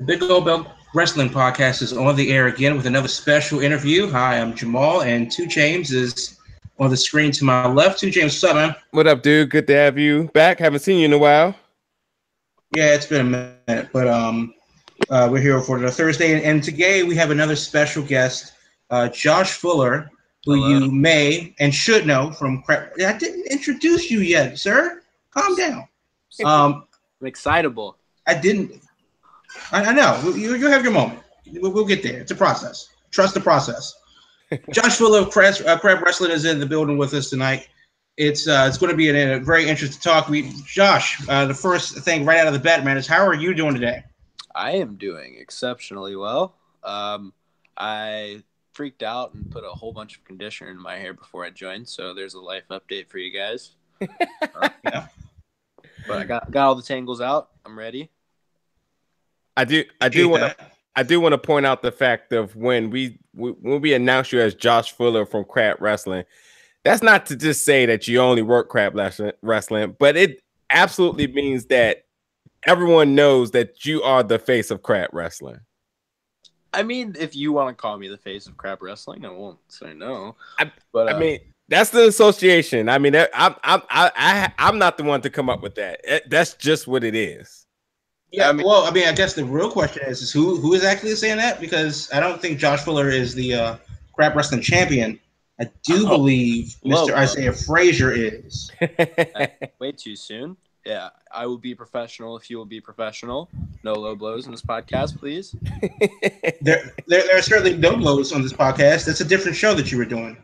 The Big Old Belt Wrestling Podcast is on the air again with another special interview. Hi, I'm Jamal, and Two James is on the screen to my left. Two James, what's up, man? What up, dude? Good to have you back. Haven't seen you in a while. Yeah, it's been a minute, but we're here for the Thursday, and today we have another special guest, Josh Fuller, who Hello. you may and should know from Crap. I didn't introduce you yet, sir. Calm down. I'm excitable. I didn't. I know. You have your moment. We'll get there. It's a process. Trust the process. Josh Fuller of Crab Wrestling is in the building with us tonight. It's going to be a very interesting talk. Josh, the first thing right out of the bat, man, is how are you doing today? I am doing exceptionally well. I freaked out and put a whole bunch of conditioner in my hair before I joined, so there's a life update for you guys. Yeah. But I got all the tangles out. I'm ready. I do want to point out the fact of when we announce you as Josh Fuller from Crab Wrestling. That's not to just say that you only work Crab Wrestling, but it absolutely means that everyone knows that you are the face of Crab Wrestling. I mean, if you want to call me the face of Crab Wrestling, I won't say no. I mean, that's the association. I mean, I'm not the one to come up with that. That's just what it is. Yeah, I guess the real question is who is actually saying that? Because I don't think Josh Fuller is the Crab Wrestling champion. I do believe Mr. Isaiah Frazier is. Way too soon. Yeah, I will be professional if you will be professional. No low blows in this podcast, please. There are certainly no blows on this podcast. That's a different show that you were doing.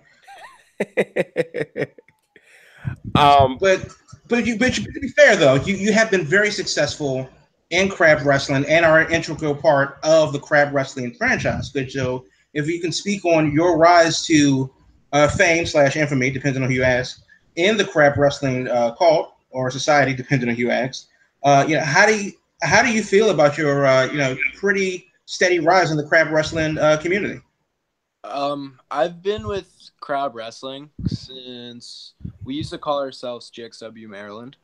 But to be fair though, you have been very successful in Crab Wrestling and are an integral part of the Crab Wrestling franchise. Good, so if you can speak on your rise to fame / infamy, depending on who you ask, in the Crab Wrestling cult or society, depending on who you ask, how do you feel about your pretty steady rise in the Crab Wrestling community? I've been with Crab Wrestling since we used to call ourselves GXW Maryland.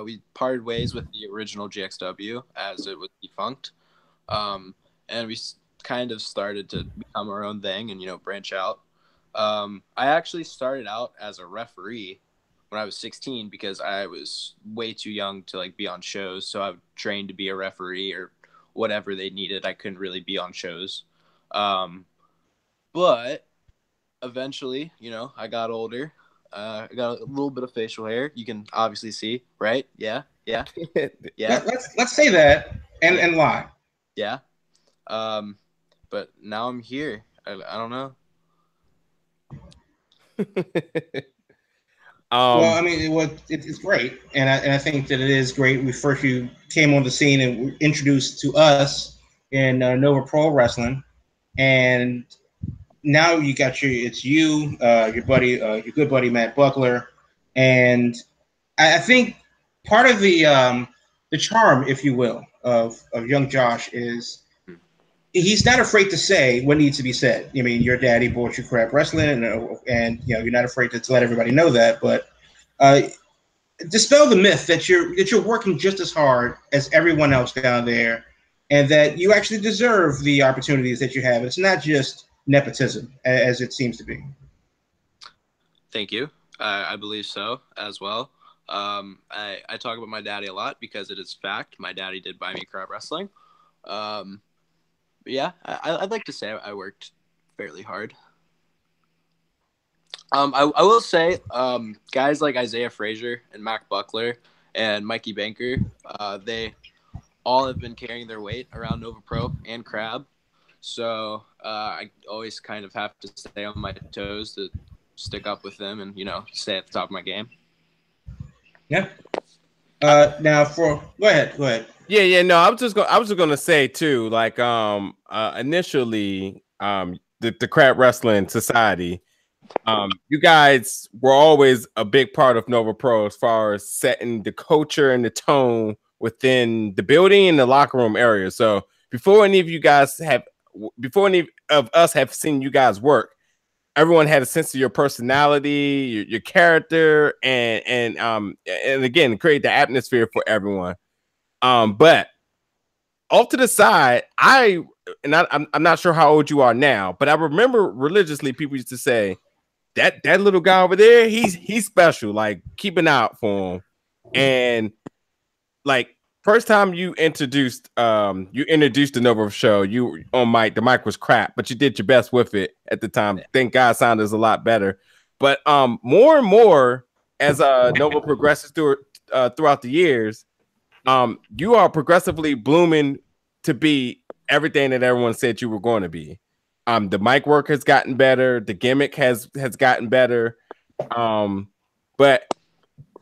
We parted ways with the original GXW as it was defunct. And we kind of started to become our own thing and, branch out. I actually started out as a referee when I was 16 because I was way too young to be on shows. So I trained to be a referee or whatever they needed. I couldn't really be on shows. But eventually, I got older. I got a little bit of facial hair. You can obviously see, right? Yeah. Yeah. Let's say that and lie. Yeah. But now I'm here. I don't know. Well, I mean, it's great, and I think that it is great. You came on the scene and were introduced to us in Nova Pro Wrestling, and now you got your good buddy Matt Buckler, and I think part of the charm, if you will, of young Josh is he's not afraid to say what needs to be said. I mean, your daddy bought you Crab Wrestling, and you're not afraid to let everybody know that. But dispel the myth that you're working just as hard as everyone else down there, and that you actually deserve the opportunities that you have. It's not just nepotism, as it seems to be. Thank you. I believe so as well. I talk about my daddy a lot because it is fact. My daddy did buy me Crab Wrestling. But yeah, I'd like to say I worked fairly hard. I will say, guys like Isaiah Frazier and Mac Buckler and Mikey Banker, they all have been carrying their weight around Nova Pro and Crab. So I always kind of have to stay on my toes to stick up with them and, stay at the top of my game. Yeah. Now go ahead. Yeah. No, I was just gonna say too, initially, the Crab Wrestling Society, you guys were always a big part of Nova Pro as far as setting the culture and the tone within the building and the locker room area. So before any of us have seen you guys work, everyone had a sense of your personality, your character, and again, create the atmosphere for everyone. But off to the side, I'm not sure how old you are now, but I remember religiously people used to say that little guy over there, he's special. Like, keep an eye out for him. And like, first time you introduced the Nova show, you on mic, the mic was crap, but you did your best with it at the time. Thank God sound is a lot better. But more and more as Nova progresses throughout the years, you are progressively blooming to be everything that everyone said you were going to be. The mic work has gotten better, the gimmick has gotten better. But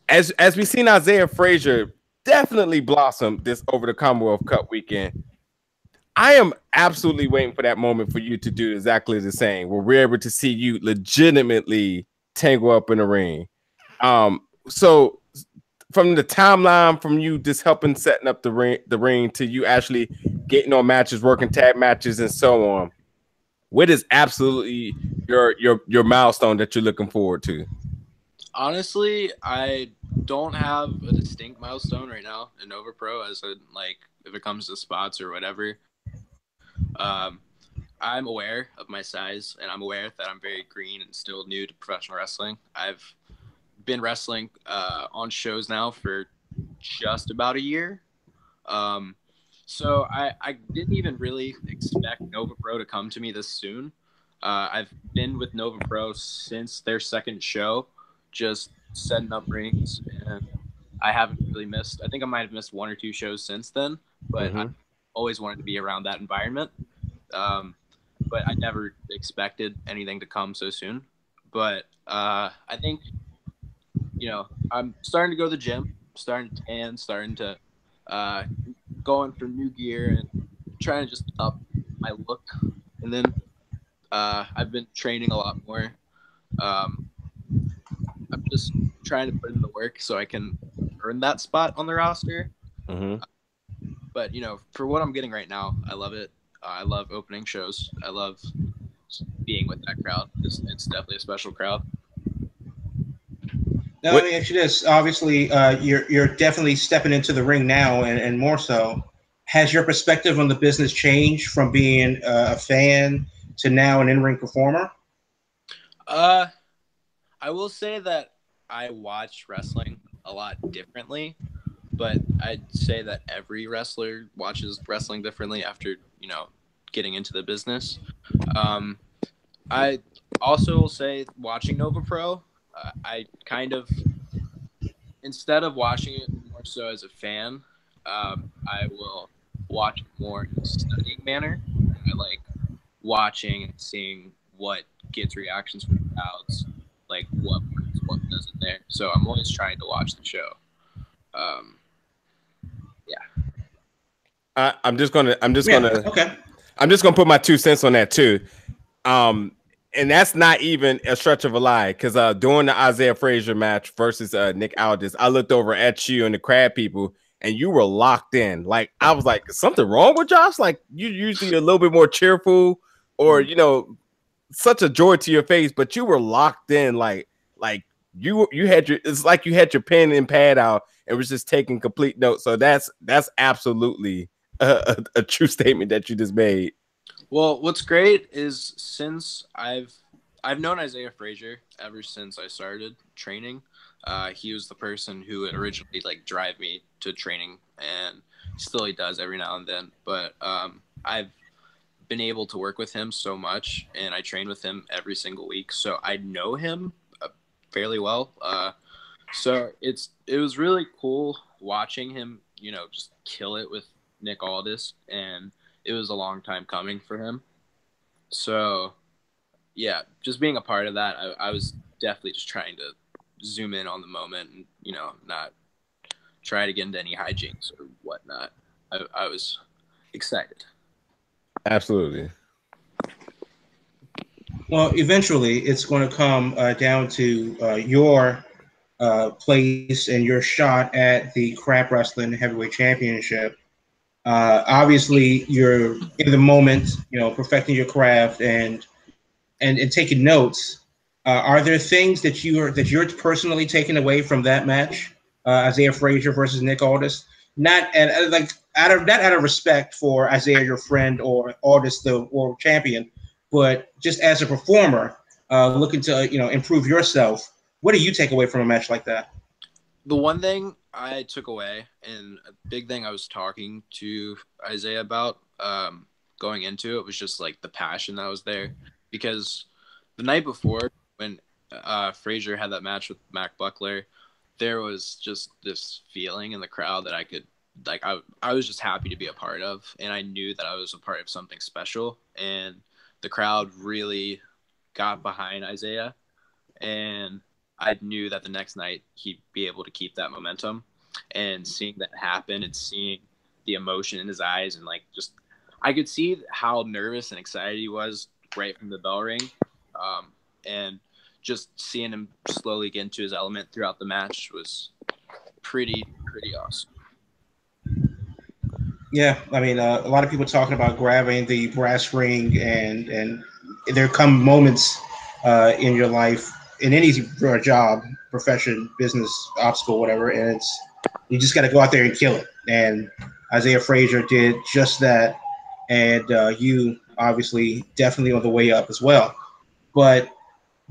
as we've seen Isaiah Frazier definitely blossom this over the Commonwealth Cup weekend, I am absolutely waiting for that moment for you to do exactly the same, where we're able to see you legitimately tangle up in the ring. So from the timeline, from you just helping setting up the ring to you actually getting on matches, working tag matches, and so on, what is absolutely your milestone that you're looking forward to? Honestly, I don't have a distinct milestone right now in Nova Pro, as in, like, if it comes to spots or whatever. I'm aware of my size, and I'm aware that I'm very green and still new to professional wrestling. I've been wrestling on shows now for just about a year. So I didn't even really expect Nova Pro to come to me this soon. I've been with Nova Pro since their second show, just setting up rings, and I haven't really missed. I think I might have missed 1 or 2 shows since then, but I always wanted to be around that environment. But I never expected anything to come so soon. But I think, I'm starting to go to the gym, starting to tan, starting to going for new gear and trying to just up my look. And then I've been training a lot more. I'm just trying to put in the work so I can earn that spot on the roster. But, for what I'm getting right now, I love it. I love opening shows. I love being with that crowd. It's definitely a special crowd. Now, let me ask you this. Obviously, you're definitely stepping into the ring now, and more so. Has your perspective on the business changed from being a fan to now an in-ring performer? I will say that I watch wrestling a lot differently, but I'd say that every wrestler watches wrestling differently after, getting into the business. I also will say, watching Nova Pro, I kind of, instead of watching it more so as a fan, I will watch it more in a studying manner. I like watching and seeing what gets reactions from the crowds, like what works, what doesn't there. So I'm always trying to watch the show. I'm just gonna Okay. I'm just gonna put my 2 cents on that too. And that's not even a stretch of a lie, because during the Isaiah Frazier match versus Nick Aldis, I looked over at you and the crab people, and you were locked in. Like, I was like, is something wrong with Josh? Like, you usually a little bit more cheerful, or such a joy to your face, but you were locked in. Like you had it's like you had your pen and pad out and was just taking complete notes. So that's absolutely a true statement that you just made. Well, what's great is, since I've known Isaiah Frazier ever since I started training. He was the person who would originally drive me to training, and still he does every now and then. But I've been able to work with him so much, and I train with him every single week, so I know him fairly well. So it was really cool watching him, just kill it with Nick Aldis, and it was a long time coming for him. So, yeah, just being a part of that, I was definitely just trying to zoom in on the moment and, not try to get into any hijinks or whatnot. I was excited. Absolutely. Well, eventually it's going to come down to your place and your shot at the Crap Wrestling Heavyweight Championship. Obviously, you're in the moment, perfecting your craft and taking notes. Are there things that you're personally taking away from that match, Isaiah Frazier versus Nick Aldis, not at like out of respect for Isaiah, your friend or artist, the world champion, but just as a performer, looking to improve yourself. What do you take away from a match like that? The one thing I took away, and a big thing I was talking to Isaiah about going into it, was just like the passion that was there. Because the night before, when Frazier had that match with Mac Buckler, there was just this feeling in the crowd that I could, like, I was just happy to be a part of, and I knew that I was a part of something special, and the crowd really got behind Isaiah, and I knew that the next night he'd be able to keep that momentum. And seeing that happen and seeing the emotion in his eyes, and like, just, I could see how nervous and excited he was right from the bell ring. And just seeing him slowly get into his element throughout the match was pretty awesome. Yeah, I mean, a lot of people talking about grabbing the brass ring, and there come moments in your life, in any job, profession, business, obstacle, whatever, and it's you just got to go out there and kill it. And Isaiah Frazier did just that, and you obviously definitely on the way up as well. But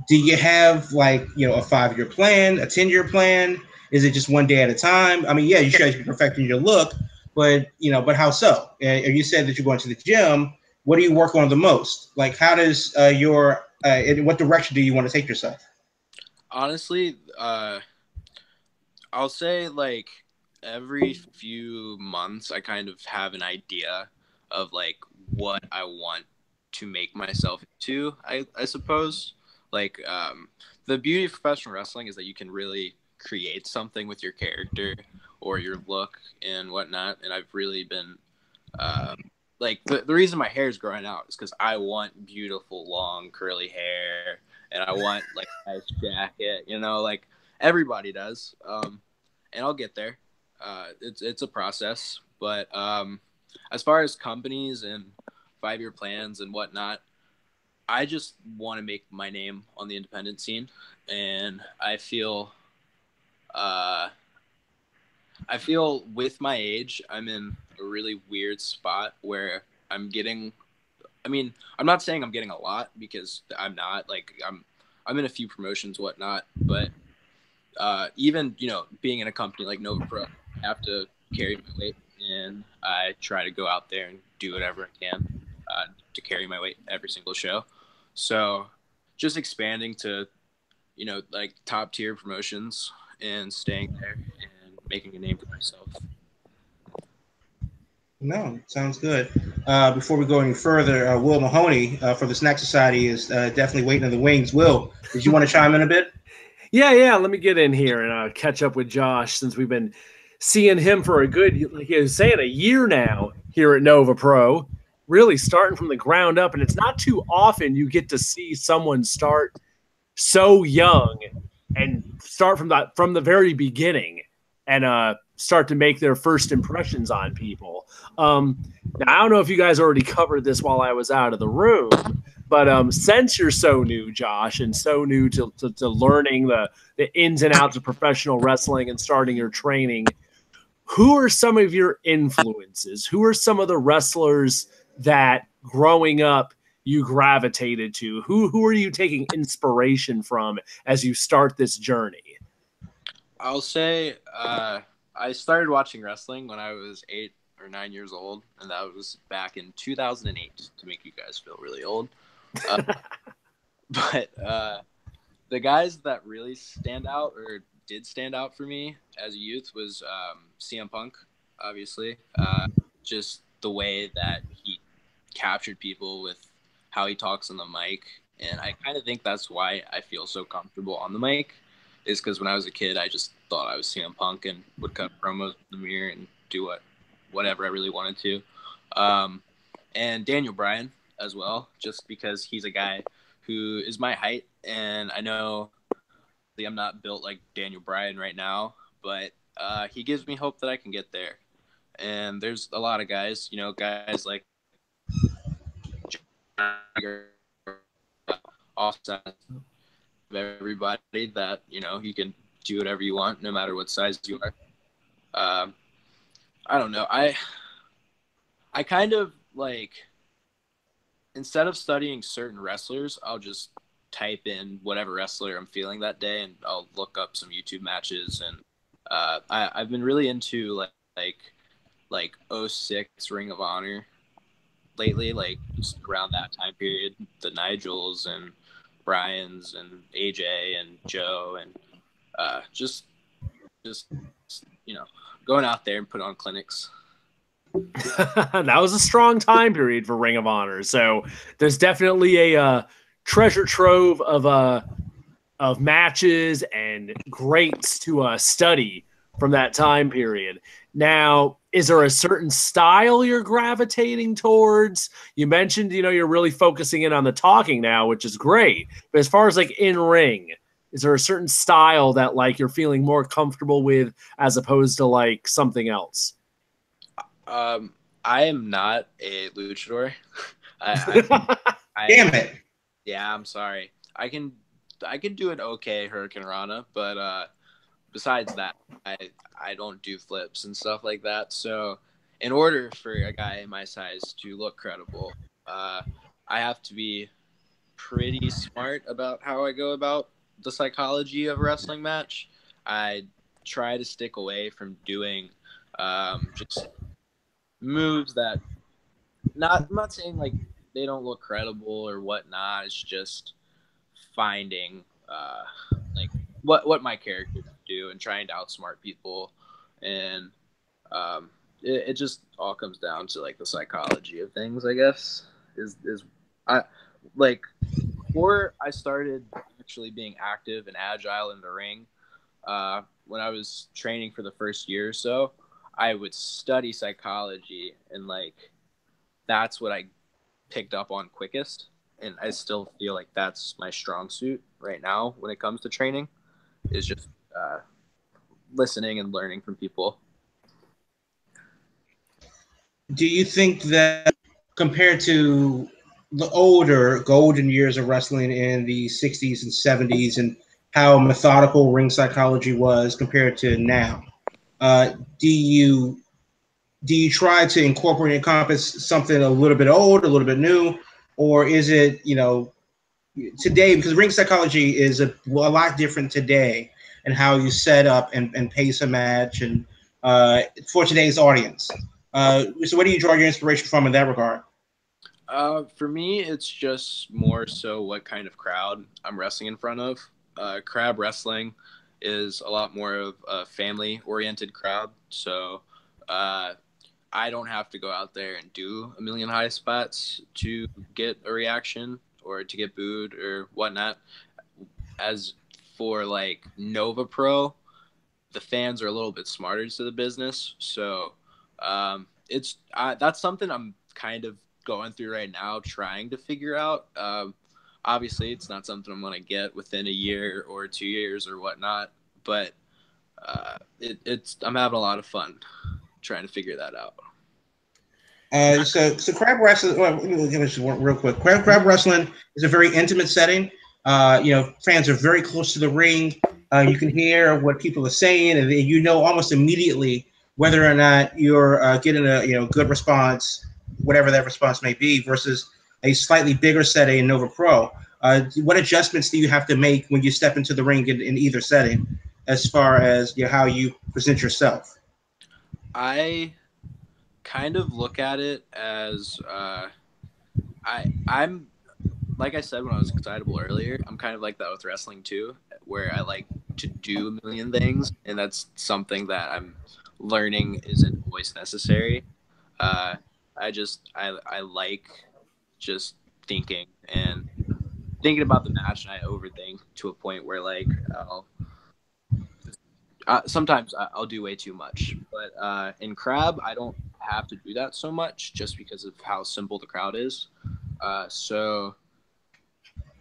do you have like a 5-year plan, a 10-year plan? Is it just one day at a time? I mean, yeah, you should be perfecting your look, but but how so? And you said that you're going to the gym. What do you work on the most? Like, how does in what direction do you want to take yourself? Honestly, I'll say like every few months I kind of have an idea of like what I want to make myself into, I suppose. Like, the beauty of professional wrestling is that you can really create something with your character or your look and whatnot. And I've really been, like, the reason my hair is growing out is because I want beautiful, long, curly hair. And I want, like, a nice jacket, like everybody does. And I'll get there. It's a process. But as far as companies and 5-year plans and whatnot, I just want to make my name on the independent scene, and I feel with my age, I'm in a really weird spot where I'm getting. I mean, I'm not saying I'm getting a lot because I'm not. Like, I'm in a few promotions, whatnot, but even being in a company like Nova Pro, I have to carry my weight, and I try to go out there and do whatever I can to carry my weight every single show. So just expanding to, like top tier promotions and staying there and making a name for myself. No, sounds good. Before we go any further, Will Mahoney for the Snack Society is definitely waiting in the wings. Will, did you want to chime in a bit? Yeah. Let me get in here and catch up with Josh, since we've been seeing him for a good, like he was saying, a year now here at Nova Pro, really starting from the ground up. And it's not too often you get to see someone start so young and start from the very beginning and start to make their first impressions on people. Now, I don't know if you guys already covered this while I was out of the room, but since you're so new, Josh, and so new to learning the ins and outs of professional wrestling and starting your training, who are some of your influences? Who are some of the wrestlers that growing up you gravitated to? Who are you taking inspiration from as you start this journey? I'll say I started watching wrestling when I was 8 or 9 years old, and that was back in 2008, to make you guys feel really old. But the guys that really stand out, or did stand out for me as a youth, was CM Punk, obviously. Just the way that he captured people with how he talks on the mic. And I kind of think that's why I feel so comfortable on the mic, is because when I was a kid, I just thought I was CM Punk and would cut promos in the mirror and do whatever I really wanted to. And Daniel Bryan as well, just because he's a guy who is my height. And I know I'm not built like Daniel Bryan right now, but he gives me hope that I can get there. And there's a lot of guys, guys like offset everybody that you can do whatever you want no matter what size you are. I don't know. I kind of like, instead of studying certain wrestlers, I'll just type in whatever wrestler I'm feeling that day, and I'll look up some YouTube matches. And I've been really into like '06 Ring of Honor lately, like just around that time period, the Nigels and Bryans and AJ and Joe, and just going out there and put on clinics. That was a strong time period for Ring of Honor. So there's definitely a treasure trove of matches and greats to study from that time period. Now, is there a certain style you're gravitating towards? You mentioned, you're really focusing in on the talking now, which is great. But as far as like in ring, is there a certain style that like you're feeling more comfortable with as opposed to like something else? I am not a luchador. Damn it. Yeah, I'm sorry. I can do an okay Hurricane Rana, but besides that, I don't do flips and stuff like that. So in order for a guy my size to look credible, I have to be pretty smart about how I go about the psychology of a wrestling match. I try to stick away from doing just moves that I'm not saying like they don't look credible or whatnot. It's just finding like what my character can do and trying to outsmart people, and it just all comes down to like the psychology of things, I guess. Is I like before I started actually being active and agile in the ring, when I was training for the first year or so, I would study psychology, and like that's what I picked up on quickest. And I still feel like that's my strong suit right now when it comes to training, is just listening and learning from people. Do you think that compared to the older golden years of wrestling in the 60s and 70s and how methodical ring psychology was compared to now, do you try to incorporate and encompass something a little bit old, a little bit new, or is it, today, because ring psychology is a lot different today and how you set up and pace a match and for today's audience. So where do you draw your inspiration from in that regard? For me, it's just more so what kind of crowd I'm wrestling in front of. Crab wrestling is a lot more of a family-oriented crowd, so I don't have to go out there and do a million high spots to get a reaction or to get booed or whatnot. As for like Nova Pro, the fans are a little bit smarter to the business, so that's something I'm kind of going through right now, trying to figure out. Obviously, it's not something I'm going to get within a year or 2 years or whatnot, but I'm having a lot of fun trying to figure that out. So crab wrestling. Well, let me give this real quick. Crab wrestling is a very intimate setting. Fans are very close to the ring. You can hear what people are saying, and you know almost immediately whether or not you're getting a good response, whatever that response may be, versus a slightly bigger setting in Nova Pro. What adjustments do you have to make when you step into the ring in either setting, as far as how you present yourself? I kind of look at it as I'm like I said when I was excitable earlier, I'm kind of like that with wrestling too, where I like to do a million things, and that's something that I'm learning isn't always necessary. I like just thinking about the match, and I overthink to a point where like sometimes I'll do way too much. But in Crab, I don't have to do that so much just because of how simple the crowd is. So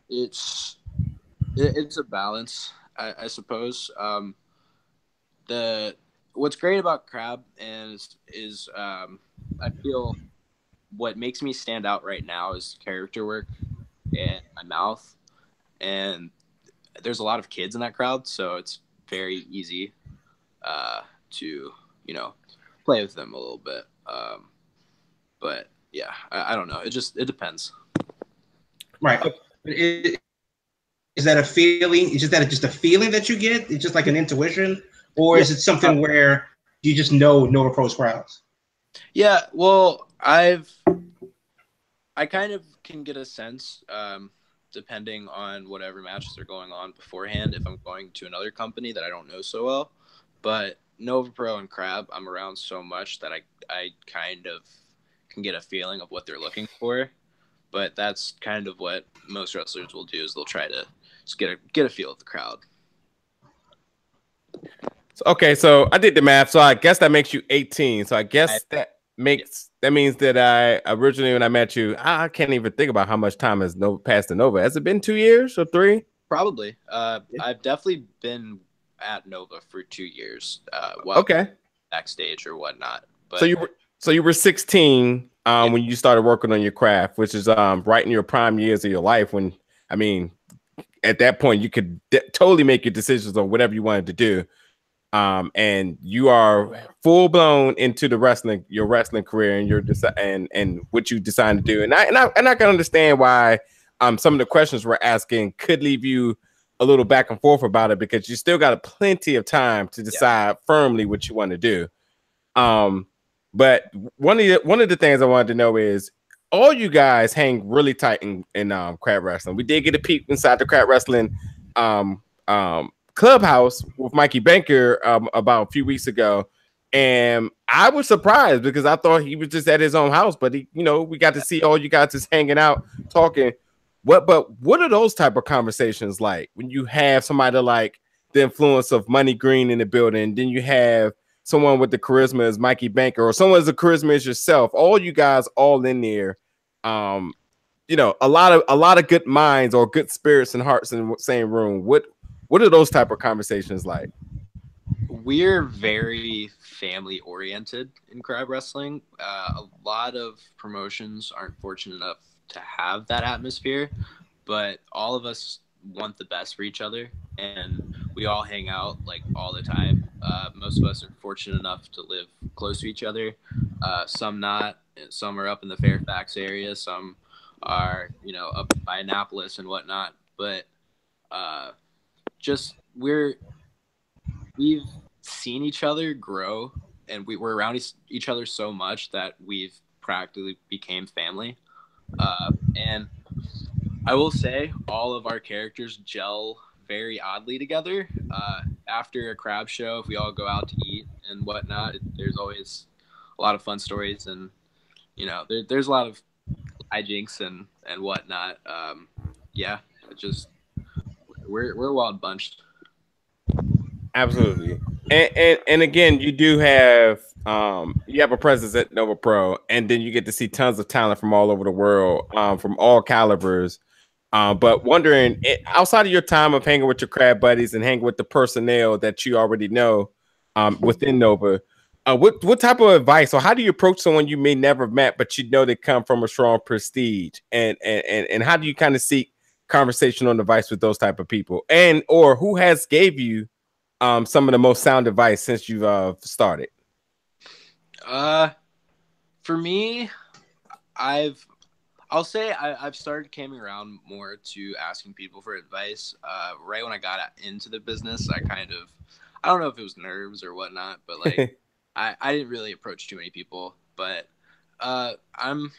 it's a balance, I suppose. What's great about Crab is I feel what makes me stand out right now is character work and my mouth. And there's a lot of kids in that crowd, so it's very easy to play with them a little bit. But yeah, I don't know. It depends. Right. Is that a feeling? Is just a feeling that you get? It's just like an intuition, or is it something where you just know Nova Pro's crowds? Yeah, well, I kind of can get a sense, depending on whatever matches are going on beforehand, if I'm going to another company that I don't know so well. But Nova Pro and Crab, I'm around so much that I kind of can get a feeling of what they're looking for. But that's kind of what most wrestlers will do, is they'll try to just get a feel of the crowd. So I did the math. So I guess that makes you 18. So I guess that means that I originally, when I met you, I can't even think about how much time has passed to Nova. Has it been 2 years or 3? Probably. I've definitely been at Nova for 2 years. Backstage or whatnot. But so you were 16 when you started working on your craft, which is right in your prime years of your life. When at that point you could totally make your decisions on whatever you wanted to do. And you are full blown into your wrestling career, and and what you decide to do. And I can understand why some of the questions we're asking could leave you a little back and forth about it, because you still got plenty of time to decide firmly what you want to do. But one of the things I wanted to know is, all you guys hang really tight in crab wrestling. We did get a peek inside the crab wrestling clubhouse with Mikey Banker about a few weeks ago, and I was surprised because I thought he was just at his own house, but we got to see all you guys just hanging out, talking. What are those type of conversations like when you have somebody like the influence of Money Green in the building, then you have someone with the charisma as Mikey Banker, or someone as the charisma as yourself, all you guys all in there, a lot of good minds or good spirits and hearts in the same room. What are those type of conversations like? We're very family oriented in crab wrestling. A lot of promotions aren't fortunate enough to have that atmosphere, but all of us want the best for each other, and we all hang out like all the time. Most of us are fortunate enough to live close to each other. Some not. Some are up in the Fairfax area. Some are up by Annapolis and whatnot. But we've seen each other grow, and we're around each other so much that we've practically became family. And I will say all of our characters gel very oddly together. After a crab show, if we all go out to eat and whatnot, there's always a lot of fun stories, and there's a lot of hijinks and whatnot. We're a wild bunch. Absolutely. And again, you do have a presence at Nova Pro, and then you get to see tons of talent from all over the world, from all calibers. But wondering, outside of your time of hanging with your crab buddies and hanging with the personnel that you already know within Nova, what type of advice, or how do you approach someone you may never have met, but they come from a strong prestige, and how do you kind of seek conversation on advice with those type of people, or who has gave you some of the most sound advice since you've started? For me, I'll say I've started coming around more to asking people for advice. Right when I got into the business, I don't know if it was nerves or whatnot, but like I didn't really approach too many people. But I'm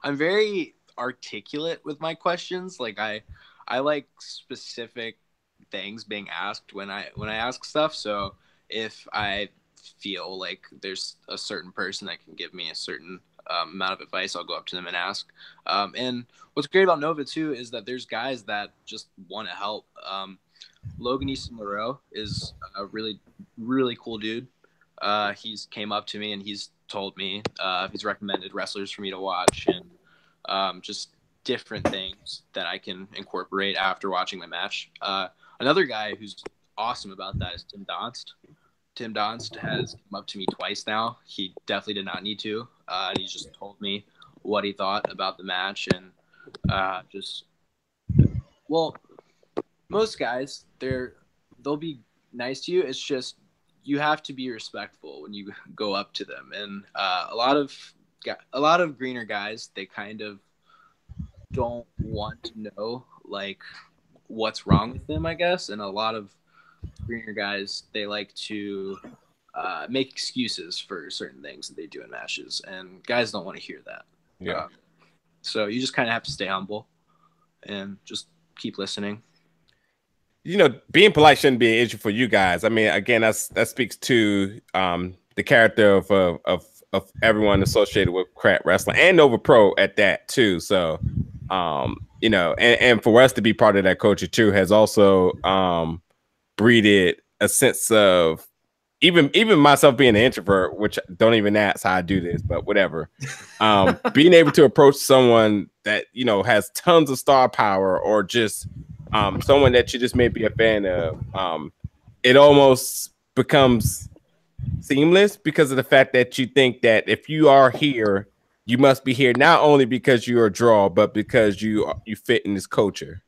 very articulate with my questions. Like I like specific things being asked when I ask stuff. So if I feel like there's a certain person that can give me a certain amount of advice, I'll go up to them and ask. And what's great about Nova too is that there's guys that just want to help. Logan Easton Moreau is a really, really cool dude. He's came up to me and he's told me he's recommended wrestlers for me to watch, and just different things that I can incorporate after watching my match. Another guy who's awesome about that is Tim Donst. Tim Donst has come up to me twice now. He definitely did not need to. And he's just told me what he thought about the match, and most guys they'll be nice to you. It's just you have to be respectful when you go up to them. And a lot of greener guys, they kind of don't want to know like what's wrong with them, I guess. And a lot of greener guys, they like to make excuses for certain things that they do in matches, and guys don't want to hear that. Yeah. So you just kind of have to stay humble and just keep listening. You know, being polite shouldn't be an issue for you guys. I mean, again, that speaks to the character of everyone associated with crap wrestling and Nova Pro at that too. So, you know, and for us to be part of that culture too has also breeded a sense of even myself being an introvert, which don't even ask how I do this, but whatever. Being able to approach someone that, you know, has tons of star power, or just someone that you just may be a fan of, it almost becomes seamless because of the fact that you think that if you are here, you must be here not only because you're a draw, but because you fit in this culture.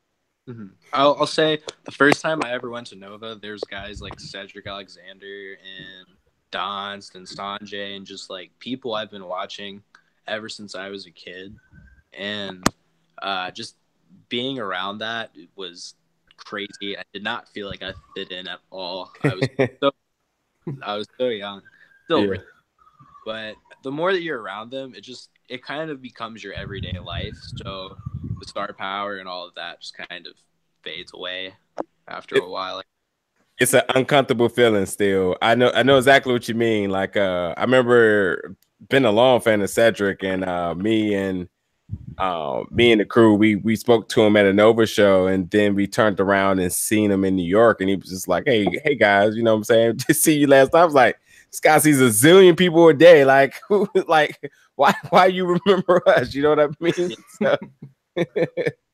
Mm-hmm. I'll say the first time I ever went to Nova, there's guys like Cedric Alexander and Donst and Sanjay and just like people I've been watching ever since I was a kid, and just being around that, it was crazy. I did not feel like I fit in at all. I was so young, still, yeah. But the more that you're around them, it kind of becomes your everyday life. So the star power and all of that just kind of fades away after a while. It's an uncomfortable feeling still. I know exactly what you mean. Like I remember being a long fan of Cedric, and me and the crew, we spoke to him at a Nova show, and then we turned around and seen him in New York, and he was just like, hey guys, you know what I'm saying? Just see you last night. I was like, this guy sees a zillion people a day. Like, who, like, why you remember us? You know what I mean?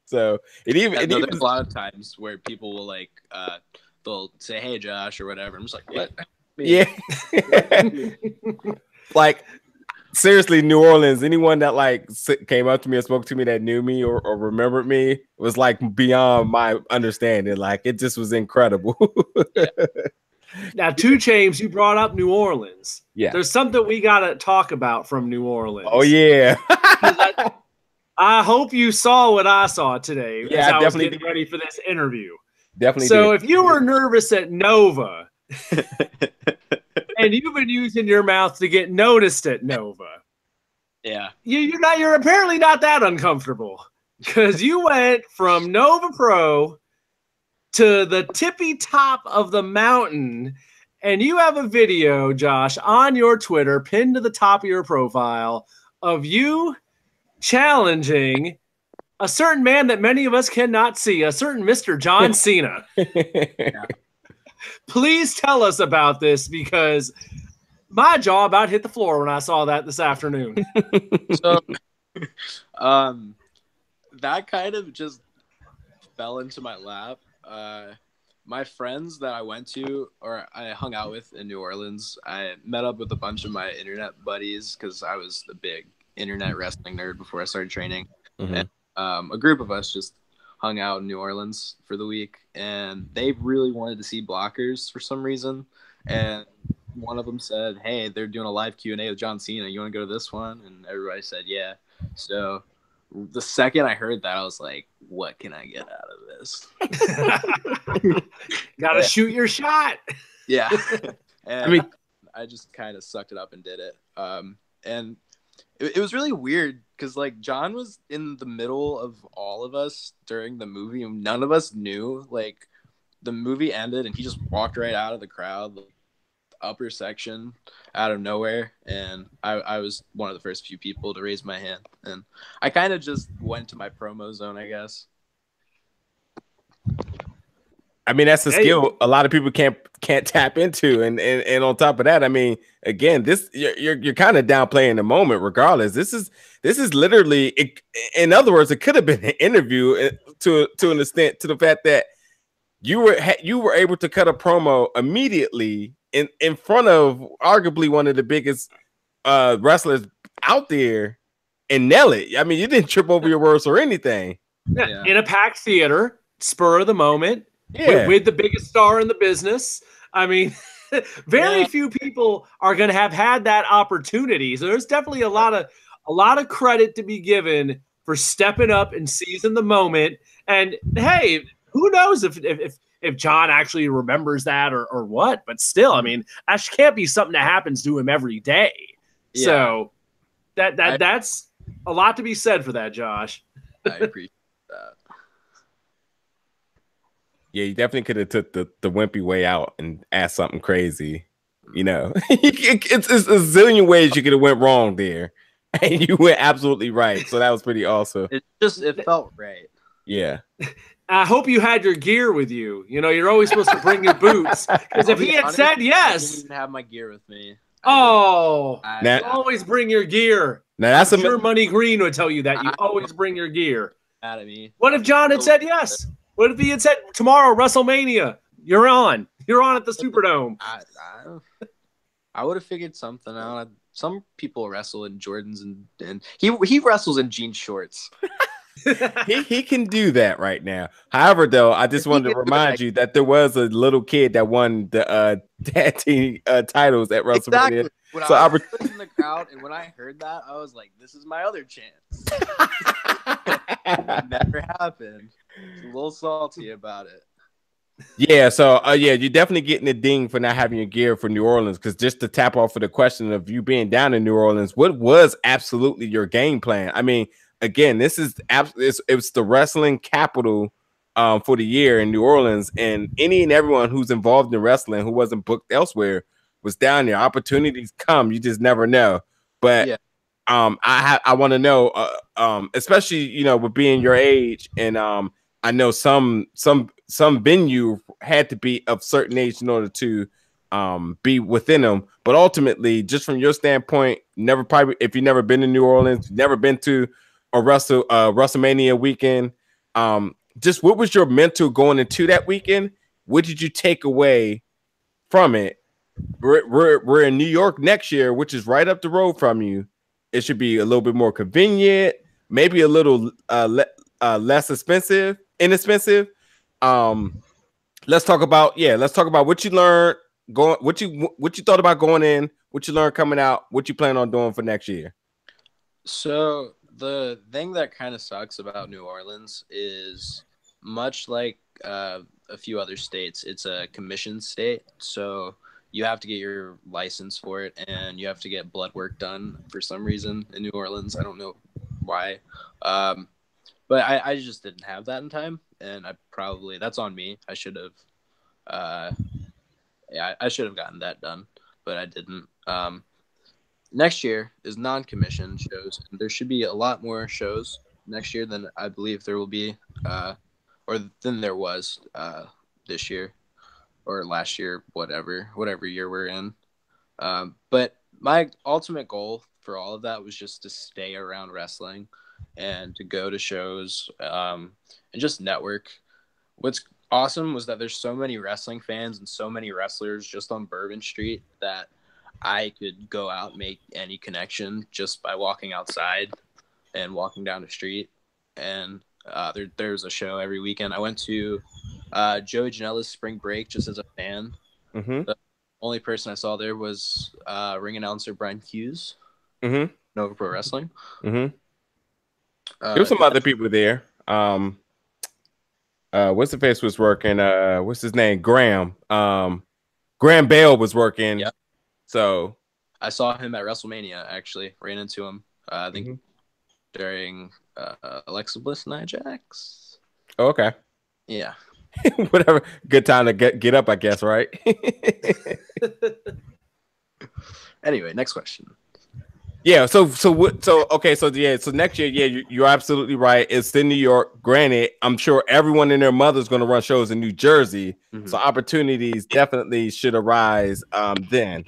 So there's a lot of times where people will like they'll say, hey Josh, or whatever. I'm just like, what? Yeah. Like, seriously, New Orleans, anyone that like came up to me and spoke to me that knew me or remembered me was like beyond my understanding. Like, it just was incredible. Yeah. Now, 2 Chains, you brought up New Orleans. Yeah. There's something we got to talk about from New Orleans. Oh, yeah. I hope you saw what I saw today as I was getting ready for this interview. Definitely. So if you were nervous at Nova and you've been using your mouth to get noticed at Nova, yeah, you're apparently not that uncomfortable, because you went from Nova Pro to the tippy top of the mountain, and you have a video, Josh, on your Twitter pinned to the top of your profile of you challenging a certain man that many of us cannot see, a certain Mr. John Cena. Yeah. Please tell us about this, because my jaw about hit the floor when I saw that this afternoon. So, that kind of just fell into my lap. My friends that I went to, or I hung out with in New Orleans, I met up with a bunch of my internet buddies because I was a big internet wrestling nerd before I started training. Mm-hmm. And a group of us just hung out in New Orleans for the week, and they really wanted to see blockers for some reason. And one of them said, hey, they're doing a live Q&A with John Cena. You want to go to this one? And everybody said, yeah. So the second I heard that, I was like, what can I get out of this? Gotta shoot your shot. Yeah. And I just kind of sucked it up and did it. And it was really weird because like John was in the middle of all of us during the movie, and none of us knew. Like, the movie ended and he just walked right out of the crowd, the upper section, out of nowhere, and I was one of the first few people to raise my hand, and I kind of just went to my promo zone, I guess. I mean, that's a skill a lot of people can't tap into, and on top of that, I mean, again, this you're kind of downplaying the moment. Regardless, this is literally, in other words, it could have been an interview to an extent, to the fact that you were able to cut a promo immediately in front of arguably one of the biggest wrestlers out there and nail it. I mean, you didn't trip over your words or anything. Yeah. In a packed theater, spur of the moment. Yeah. With the biggest star in the business. I mean, Very few people are going to have had that opportunity. So there's definitely a lot of credit to be given for stepping up and seizing the moment. And hey, who knows if John actually remembers that or what? But still, I mean, that can't be something that happens to him every day. Yeah. So that's a lot to be said for that, Josh. I appreciate that. Yeah, you definitely could have took the wimpy way out and asked something crazy. You know, it's a zillion ways you could have went wrong there, and you went absolutely right. So that was pretty awesome. It felt right. Yeah. I hope you had your gear with you. You know, you're always supposed to bring your boots. Because if he had said yes, I didn't even have my gear with me. Always bring your gear. Now that's sure Money Green would tell you that you always bring your gear. Mad at me. What if John had said yes? What if he had said tomorrow WrestleMania? You're on at the Superdome. I would have figured something out. Some people wrestle in Jordans and he wrestles in jean shorts. he can do that right now. However, though, I just wanted to remind you that there was a little kid that won the tag team titles at WrestleMania. Exactly. When I was in the crowd, and when I heard that, I was like, "This is my other chance." It never happened. I was a little salty about it. Yeah, so you're definitely getting a ding for not having your gear for New Orleans. Because just to tap off of the question of you being down in New Orleans, what was absolutely your game plan? I mean, again, this is it's the wrestling capital for the year in New Orleans, and any and everyone who's involved in wrestling who wasn't booked elsewhere was down there. Opportunities come, you just never know. But I want to know, especially with being your age, and I know some venue had to be of certain age in order to be within them. But ultimately, just from your standpoint, if you've never been to New Orleans, never been to a WrestleMania weekend, just what was your mental going into that weekend? What did you take away from it? We're in New York next year, which is right up the road from you. It should be a little bit more convenient, maybe a little less inexpensive. Let's talk about what you learned what you thought about going in, what you learned coming out, what you plan on doing for next year. So the thing that kind of sucks about New Orleans is, much like a few other states, it's a commission state. So you have to get your license for it, and you have to get blood work done for some reason in New Orleans. I don't know why. But I just didn't have that in time, and that's on me. I should have I should have gotten that done, but I didn't. Next year is non-commissioned shows, and there should be a lot more shows next year than I believe there will be, or than there was this year or last year, whatever year we're in. But my ultimate goal for all of that was just to stay around wrestling and to go to shows and just network. What's awesome was that there's so many wrestling fans and so many wrestlers just on Bourbon Street that I could go out and make any connection just by walking outside and walking down the street. And there's a show every weekend. I went to Joey Janela's Spring Break just as a fan. Mm-hmm. The only person I saw there was ring announcer Brian Hughes, mm-hmm. Nova Pro Wrestling. Mm-hmm. There were some other people there. What's the face was working? What's his name? Graham. Graham Bale was working. Yep. So I saw him at WrestleMania. Actually, ran into him. I think during Alexa Bliss Nia Jax. Oh, okay. Yeah. Whatever. Good time to get up, I guess, right? Anyway, next question. Yeah. So next year, yeah, you're absolutely right. It's in New York. Granted, I'm sure everyone and their mother's going to run shows in New Jersey, so opportunities definitely should arise then.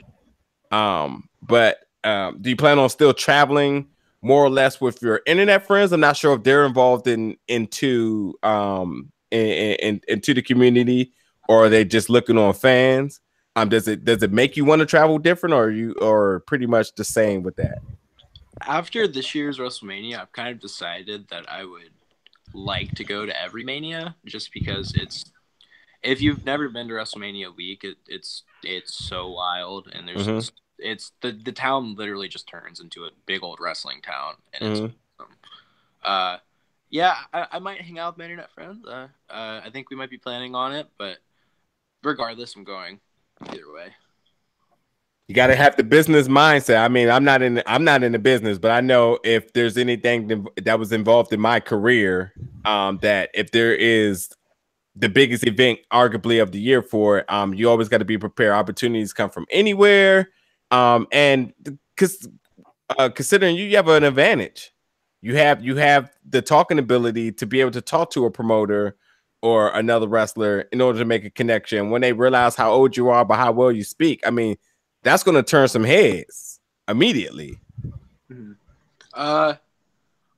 But do you plan on still traveling more or less with your internet friends? I'm not sure if they're involved into the community, or are they just looking on fans? Does it make you want to travel different, or are pretty much the same with that? After this year's WrestleMania, I've kind of decided that I would like to go to every Mania, just because if you've never been to WrestleMania week, it's so wild, and there's it's the town literally just turns into a big old wrestling town, and it's awesome. Yeah, I might hang out with my internet friends. I think we might be planning on it, but regardless, I'm going either way. You got to have the business mindset. I mean, I'm not in the business, but I know if there's anything that was involved in my career, that if there is the biggest event arguably of the year for it, you always got to be prepared. Opportunities come from anywhere. And because considering you have an advantage, you have the talking ability to be able to talk to a promoter or another wrestler in order to make a connection. When they realize how old you are, but how well you speak, I mean, that's going to turn some heads immediately.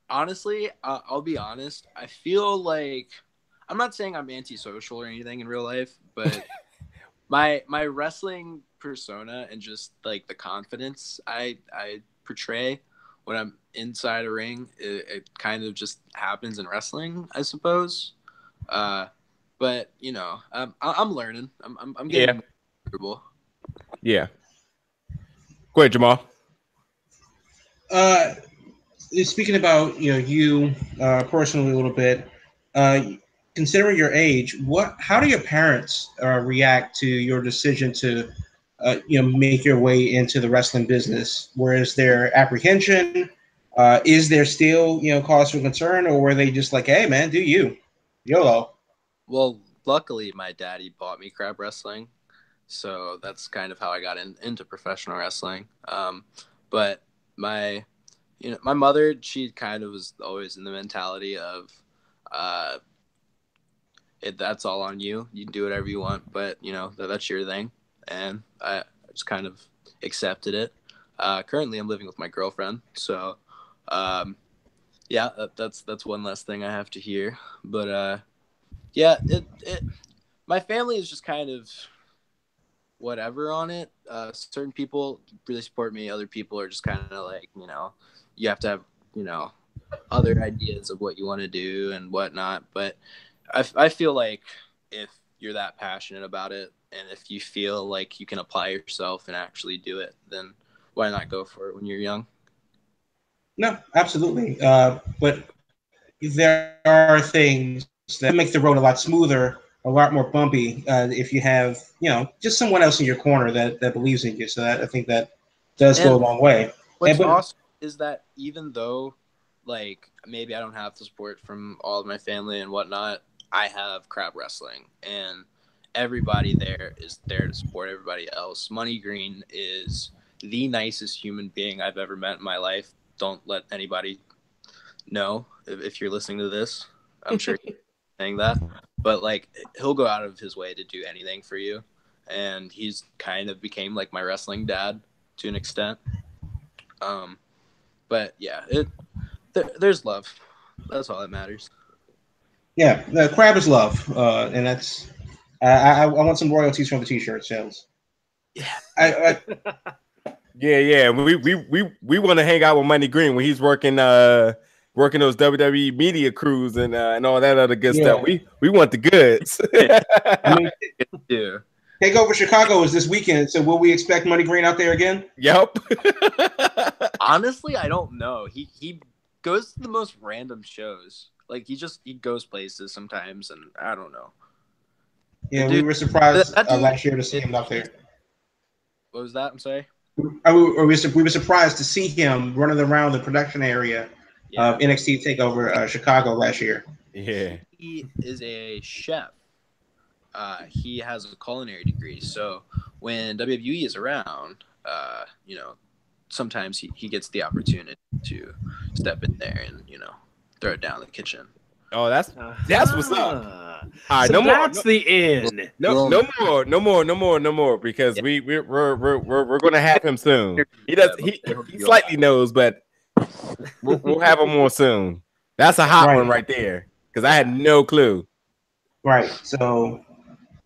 Honestly, I'll be honest. I feel like I'm not saying I'm antisocial or anything in real life, but my wrestling persona and just like the confidence I portray when I'm inside a ring, it kind of just happens in wrestling, I suppose. But you know, I'm learning. I'm getting more comfortable. Yeah. Go ahead, Jamal. Speaking about you personally a little bit, considering your age, how do your parents react to your decision to make your way into the wrestling business? Where is their apprehension? Is there still cause for concern, or were they just like, hey man, do you YOLO? Well, luckily my daddy bought me crab wrestling. So that's kind of how I got into professional wrestling. But my mother, she kind of was always in the mentality of, that's all on you. You can do whatever you want, but that's your thing. And I just kind of accepted it. Currently I'm living with my girlfriend. So, yeah, that's one less thing I have to hear. But, yeah, my family is just kind of whatever on it. Certain people really support me. Other people are just kind of like, you have to have, other ideas of what you want to do and whatnot. But I feel like if you're that passionate about it and if you feel like you can apply yourself and actually do it, then why not go for it when you're young? No, absolutely. But there are things that make the road a lot smoother, a lot more bumpy, if you have, just someone else in your corner that believes in you. So I think that does go a long way. What's awesome is that even though, like, maybe I don't have the support from all of my family and whatnot, I have crab wrestling, and everybody there is there to support everybody else. Money Green is the nicest human being I've ever met in my life. Don't let anybody know if you're listening to this. I'm sure he's saying that. But, like, he'll go out of his way to do anything for you. And he's kind of became, like, my wrestling dad to an extent. But, yeah, there's love. That's all that matters. Yeah, the crab is love. And that's I want some royalties from the T-shirt sales. Yeah. Yeah. We want to hang out with Money Green when he's working those WWE media crews and all that other good stuff. We want the goods. I mean, Takeover Chicago is this weekend, so will we expect Money Green out there again? Yep. Honestly, I don't know. He goes to the most random shows. Like he goes places sometimes, and I don't know. Yeah, we were surprised last year to see him out there. What was that? I'm sorry. We were surprised to see him running around the production area of NXT TakeOver Chicago last year. Yeah, he is a chef. He has a culinary degree, so when WWE is around, sometimes he gets the opportunity to step in there and throw it down in the kitchen. Oh, that's what's up. All right, so that's the end. No more, because we're gonna have him soon. He slightly knows, but we'll have him more soon. That's a hot one right there, because I had no clue. Right. So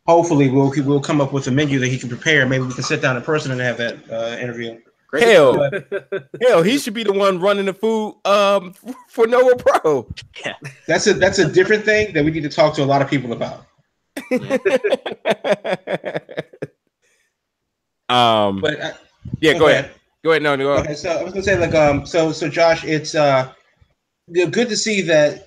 hopefully we'll come up with a menu that he can prepare. Maybe we can sit down in person and have that interview. Hell, he should be the one running the food for Nova Pro. Yeah, that's a different thing that we need to talk to a lot of people about. But yeah, go ahead. Go ahead. No, go. Okay, so I was gonna say like so Josh, it's good to see that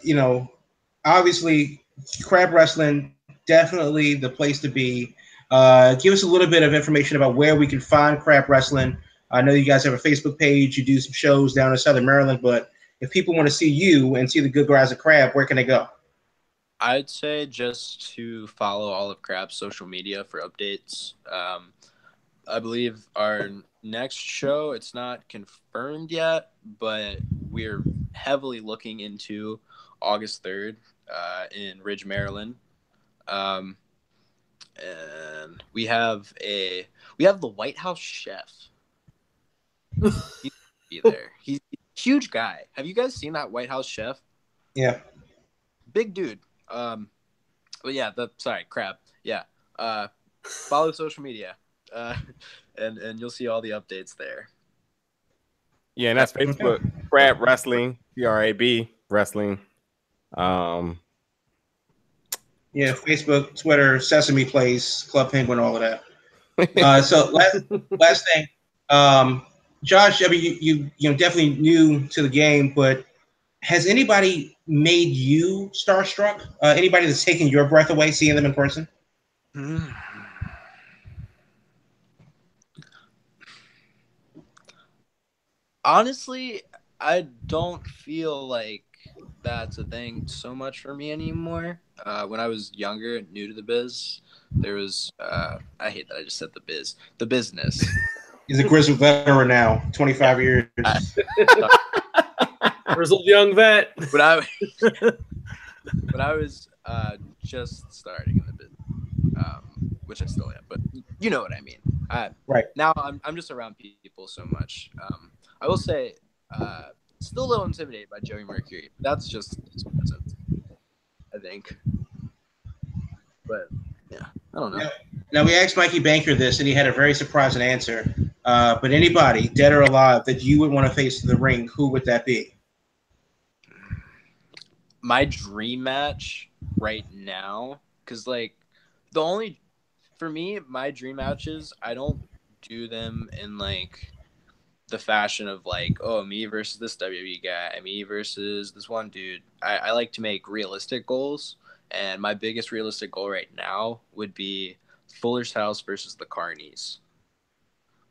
obviously crab wrestling definitely the place to be. Give us a little bit of information about where we can find crab wrestling. I know you guys have a Facebook page. You do some shows down in Southern Maryland, but if people want to see you and see the good guys of crab, where can they go? I'd say just to follow all of Crab's social media for updates. I believe our next show, it's not confirmed yet, but we're heavily looking into August 3rd in Ridge, Maryland. And we have the White House chef. He's be there. He's a huge guy. Have you guys seen that White House chef? Yeah. Big dude. But yeah, crab. Yeah. Follow social media. And you'll see all the updates there. Yeah, and that's Facebook, Crab Wrestling, CRAB Wrestling. Yeah, Facebook, Twitter, Sesame Place, Club Penguin, all of that. So last thing, Josh. I mean, you definitely new to the game, but has anybody made you starstruck? Anybody that's taken your breath away seeing them in person? Honestly, I don't feel like that's a thing so much for me anymore. When I was younger, new to the biz, there was I hate that I just said the business. He's a grizzled veteran now, 25 years. Grizzled young vet. But I was just starting in the business, which I still am, but you know what I mean. Right. Now I'm just around people so much. I will say, still a little intimidated by Joey Mercury. That's just his presence, I think. But yeah, I don't know. Now we asked Mikey Banker this, and he had a very surprising answer. But anybody, dead or alive, that you would want to face in the ring, who would that be? My dream match right now, because like for me, my dream matches, I don't do them in like the fashion of like, oh, me versus this WWE guy, me versus this one dude. I like to make realistic goals, and my biggest realistic goal right now would be Fuller's House versus the Carnies.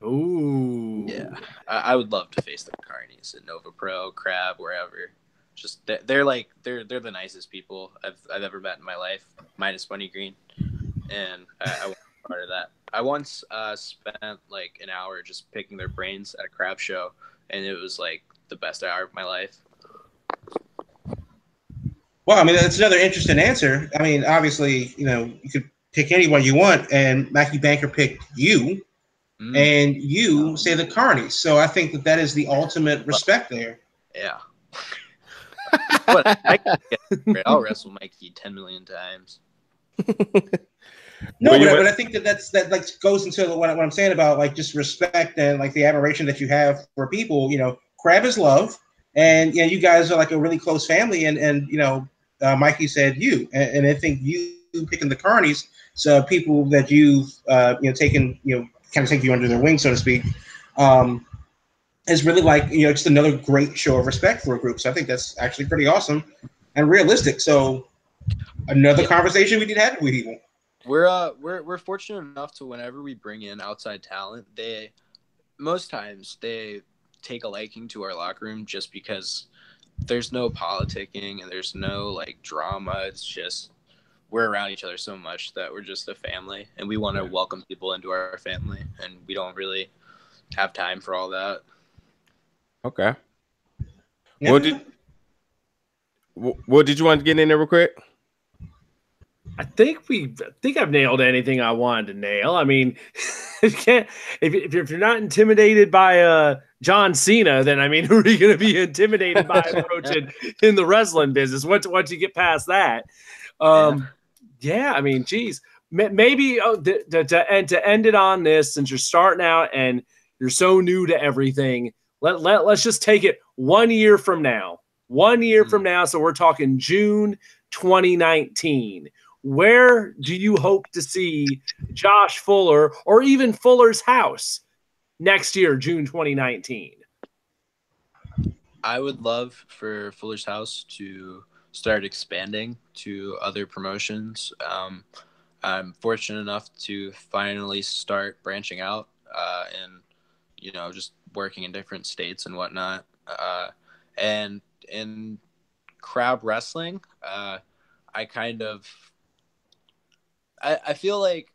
Ooh. Yeah, I would love to face the Carnies in Nova Pro, Crab, wherever. Just they're the nicest people I've ever met in my life, minus Bunny Green, and I want to be part of that. I once spent like an hour just picking their brains at a crab show, and it was like the best hour of my life. Well, I mean, that's another interesting answer. I mean, obviously, you could pick anyone you want, and Mackie Banker picked you, and you say the Carnies. So I think that is the ultimate respect there. Yeah. But I'll wrestle Mikey 10 million times. No, but I think that like goes into what I'm saying about like just respect and like the admiration that you have for people. Crab is love, and you guys are like a really close family. And Mikey said you, and I think you picking the Carnies, so people that you've taken kind of take you under their wing, so to speak, is really like just another great show of respect for a group. So I think that's actually pretty awesome and realistic. So another conversation we need to have with people. We're fortunate enough to whenever we bring in outside talent, most times they take a liking to our locker room just because there's no politicking and there's no like drama. It's just we're around each other so much that we're just a family, and we want to welcome people into our family, and we don't really have time for all that. Okay. Yeah. What did you want to get in there real quick? I think I've nailed anything I wanted to nail. I mean, if you're not intimidated by John Cena, then I mean, who are you going to be intimidated by approaching in the wrestling business? Once you get past that, yeah. I mean, geez, maybe to end it on this, since you're starting out and you're so new to everything, let's just take it 1 year from now. 1 year from now, so we're talking June 2019. where do you hope to see Josh Fuller or even Fuller's House next year, June 2019? I would love for Fuller's House to start expanding to other promotions. I'm fortunate enough to finally start branching out and, just working in different states and whatnot. And in crab wrestling, I feel like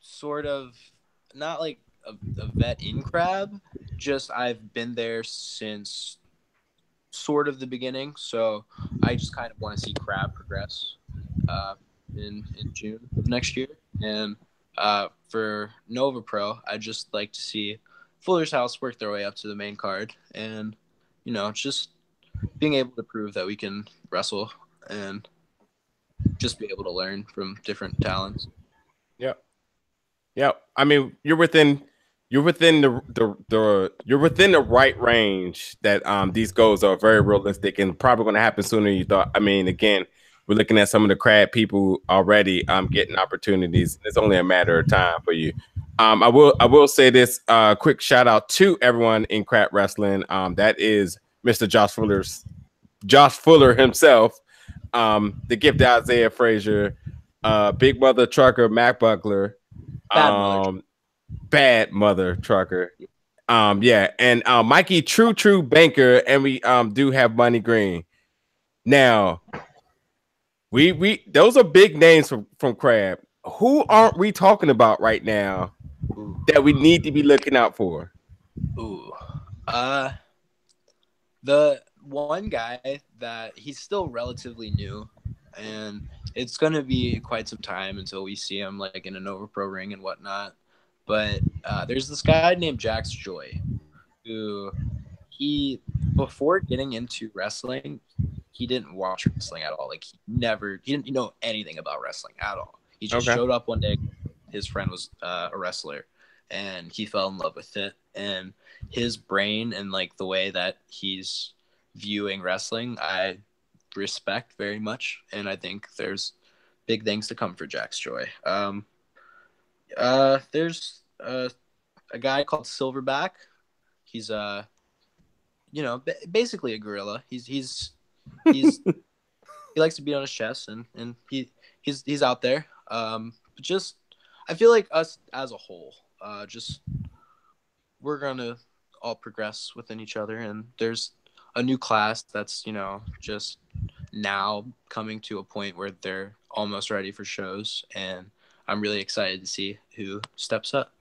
sort of not like a vet in crab, just I've been there since sort of the beginning, so I just kind of want to see crab progress in June of next year. And for Nova Pro, I'd just like to see Fuller's House work their way up to the main card, and just being able to prove that we can wrestle and just be able to learn from different talents. Yep. I mean, you're within the right range that these goals are very realistic and probably going to happen sooner than you thought. I mean, again, we're looking at some of the crab people already getting opportunities. It's only a matter of time for you. I will say this quick shout out to everyone in crab wrestling. That is Mr. Josh Fuller himself, the gift Isaiah Frazier, Big Mother Trucker Mac Buckler, Bad Mother Trucker. And Mikey True Banker, and we do have Money Green. Now, we those are big names from Crab. Who aren't we talking about right now that we need to be looking out for? The one guy that he's still relatively new, and it's gonna be quite some time until we see him like in a Nova Pro ring and whatnot. But there's this guy named Jax Joy, who before getting into wrestling, he didn't watch wrestling at all. Like he didn't know anything about wrestling at all. He just showed up one day. His friend was a wrestler, and he fell in love with it. And his brain and like the way that he's viewing wrestling, I respect very much. And I think there's big things to come for Jax Joy. There's a guy called Silverback. He's basically a gorilla. He likes to beat on his chest, and he's out there. But just I feel like us as a whole, just we're gonna all progress within each other, and there's a new class that's just now coming to a point where they're almost ready for shows, and I'm really excited to see who steps up.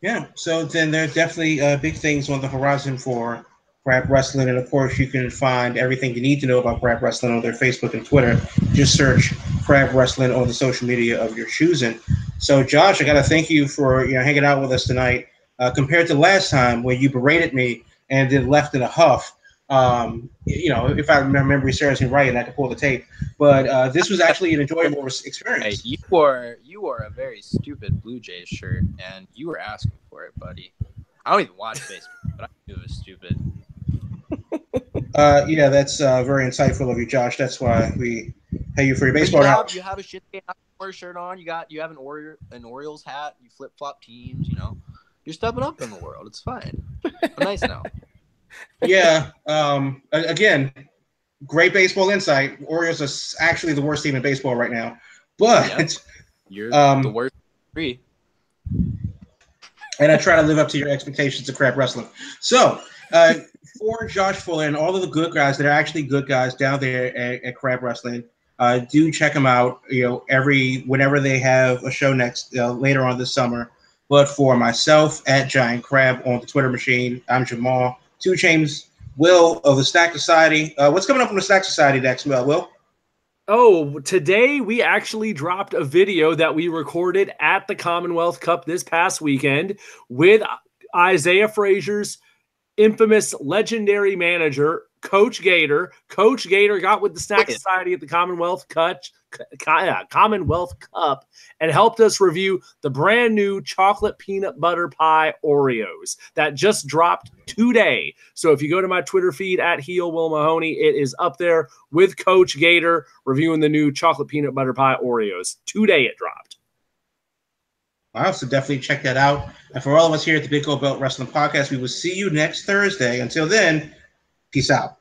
Yeah, so then there's definitely big things on the horizon for Crab Wrestling, and of course you can find everything you need to know about Crab Wrestling on their Facebook and Twitter. Just search Crab Wrestling on the social media of your choosing. So Josh, I got to thank you for hanging out with us tonight. Compared to last time when you berated me and then left in a huff, if I remember seriously right, and I can pull the tape. But this was actually an enjoyable experience. Hey, you wore a very stupid Blue Jays shirt, and you were asking for it, buddy. I don't even watch baseball, but I knew it was stupid. Yeah, that's very insightful of you, Josh. That's why we pay you for your baseball knowledge. You have a shit shirt on. You have an Orioles hat. You flip flop teams. You're stepping up in the world. It's fine. I'm nice now. Yeah. Again, great baseball insight. Orioles are actually the worst team in baseball right now, but you're the worst three. And I try to live up to your expectations of Crab Wrestling. So, for Josh Fuller and all of the good guys that are actually good guys down there at Crab Wrestling, do check them out. Whenever they have a show next later on this summer. But for myself at Giant Crab on the Twitter machine, I'm Jamal 2 Chains Will of the Stack Society. What's coming up on the Stack Society next, Will? Oh, today we actually dropped a video that we recorded at the Commonwealth Cup this past weekend with Isaiah Frazier's infamous legendary manager, Coach Gator. Coach Gator got with the Snack Society at the Commonwealth Cup and helped us review the brand new chocolate peanut butter pie Oreos that just dropped today. So if you go to my Twitter feed at Heel Will Mahoney, it is up there with Coach Gator reviewing the new chocolate peanut butter pie Oreos. Today it dropped. Wow, so definitely check that out. And for all of us here at the Big Gold Belt Wrestling Podcast, we will see you next Thursday. Until then, peace out.